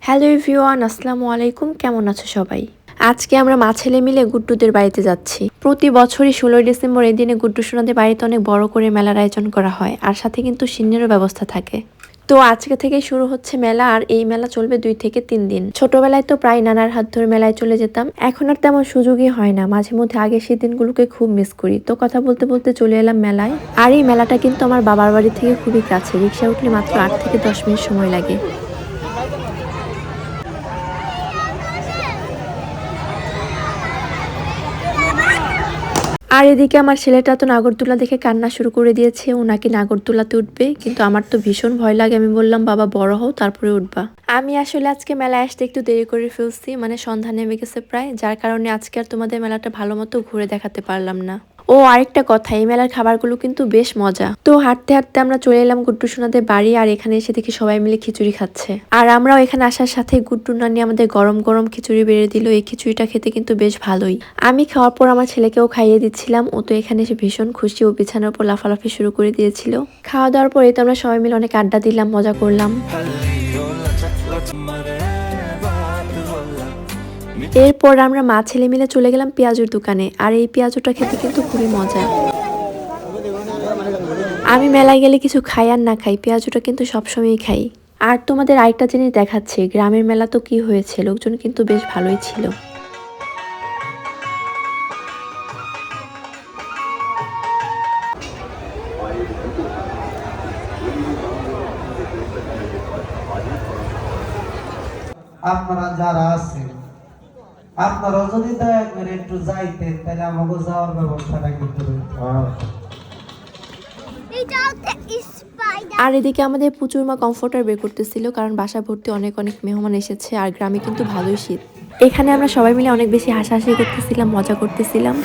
Hello everyone, আসসালামু আলাইকুম। কেমন আছো সবাই? আজকে আমরা মা ছেলে মিলে গুড্ডুদের বাড়িতে যাচ্ছি। প্রতি বছরই 16ই ডিসেম্বর এই দিনে গুড্ডু সোনাদের বাড়িতে অনেক বড় করে মেলার আয়োজন করা হয়, আর সাথে কিন্তু সিন্নিরও ব্যবস্থা থাকে। তো আজকে থেকে শুরু হচ্ছে মেলা, আর এই মেলা চলবে 2 থেকে 3 দিন। ছোটবেলায় তো প্রায় নানার হাত ধরে মেলায় চলে যেতাম, এখন আর তেমন সুযোগই হয় না। মাঝে মধ্যে আগে সেই দিনগুলোকে খুব মিস করি। তো কথা বলতে বলতে চলে এলাম মেলায়। আর এই মেলাটা কিন্তু আমার বাবার বাড়ি থেকে খুবই কাছে, রিক্সা উঠলে মাত্র 8 থেকে 10 মিনিট সময় লাগে। আর এদিকে আমার ছেলেটা তো নাগরদোলা দেখে কান্না শুরু করে দিয়েছে, ও নাকি নাগরদোলাতে উঠবে। কিন্তু আমার তো ভীষণ ভয় লাগে। আমি বললাম, বাবা বড় হও, তারপরে উঠবা। আমি আসলে আজকে মেলায় আসতে একটু দেরি করে ফেলছি, মানে সন্ধ্যা নেমে গেছে প্রায়, যার কারণে আজকে আর তোমাদের মেলাটা ভালো মতো ঘুরে দেখাতে পারলাম না। ও আরেকটা কথা, এই মেলার খাবারগুলো কিন্তু বেশ মজা। তো হাঁটতে হাঁটতে আমরা চলে এলাম গুড্ডু সোনাদের বাড়ি, আর এখানে এসে দেখি সবাই মিলে খিচুড়ি খাচ্ছে। আর আমরাও এখানে আসার সাথে গুড্ডু নানি আমাদের গরম গরম খিচুড়ি বেড়ে দিল। এই খিচুড়িটা খেতে কিন্তু বেশ ভালোই। আমি খাওয়ার পর আমার ছেলেকেও খাইয়ে দিচ্ছিলাম। ও তো এখানে এসে ভীষণ খুশি, ও বিছানার উপর লাফালাফি শুরু করে দিয়েছিল। খাওয়া দাওয়ার পরে তো আমরা সবাই মিলে অনেক আড্ডা দিলাম, মজা করলাম। এরপর আমরা মা ছেলে মিলে চলে গেলাম পেঁয়াজুর দোকানে, আর এই পেঁয়াজুটা খেতে কিন্তু খুবই মজা। আমি মেলায় গেলে কিছু খাই আর না খাই, পেঁয়াজুটা কিন্তু সবসময়ই খাই। আর তোমাদের আরেকটা জিনিস দেখাচ্ছি, গ্রামের মেলা তো কি হয়েছে, লোকজন কিন্তু বেশ ভালোই ছিল। আপনারা যারা আছেন, আপনারাও যদি দয়া করে একটু যাইতেন, তাহলে আমাকে যাওয়ার ব্যবস্থাটা করতে হবে। আর এদিকে আমাদের প্রচুর মা কমফোর্টার বের করতেছিল, কারণ বাসা ভর্তি অনেক অনেক মেহমান এসেছে, আর গ্রামে কিন্তু ভালোই শীত। এখানে আমরা সবাই মিলে অনেক বেশি হাসাহাসি করতেছিলাম, মজা করতেছিলাম।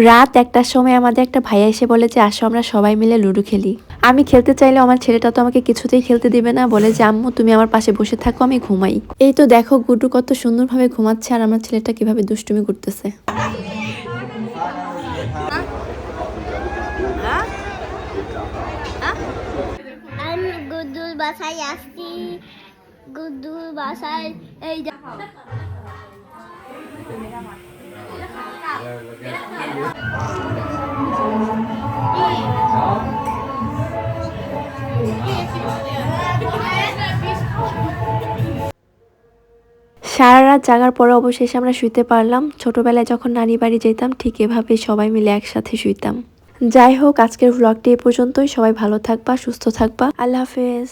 রাত 1টার সময় আমাদের একটা ভাইয়া এসে বলে যে আসো আমরা সবাই মিলে লুডো খেলি। আমি খেলতে চাইলেও আমার ছেলেটা তো আমাকে কিছুতেই খেলতে দিবে না, বলে যে আম্মু তুমি আমার পাশে বসে থাকো, আমি ঘুমাই। এই তো দেখো গুড্ডু কত সুন্দরভাবে ঘুমাচ্ছে, আর আমার ছেলেটা কিভাবে দুষ্টুমি করতেছে। আমি গুড্ডুর বাসায় আসছি। গুড্ডুর বাসায় এই সারা রাত জাগার পরে অবশেষে আমরা শুইতে পারলাম। ছোটবেলায় যখন নানি বাড়ি যেতাম ঠিক এভাবেই সবাই মিলে একসাথে শুইতাম। যাই হোক, আজকের ভ্লগটি এ পর্যন্তই। সবাই ভালো থাকবা, সুস্থ থাকবা। আল্লাহ হাফেজ।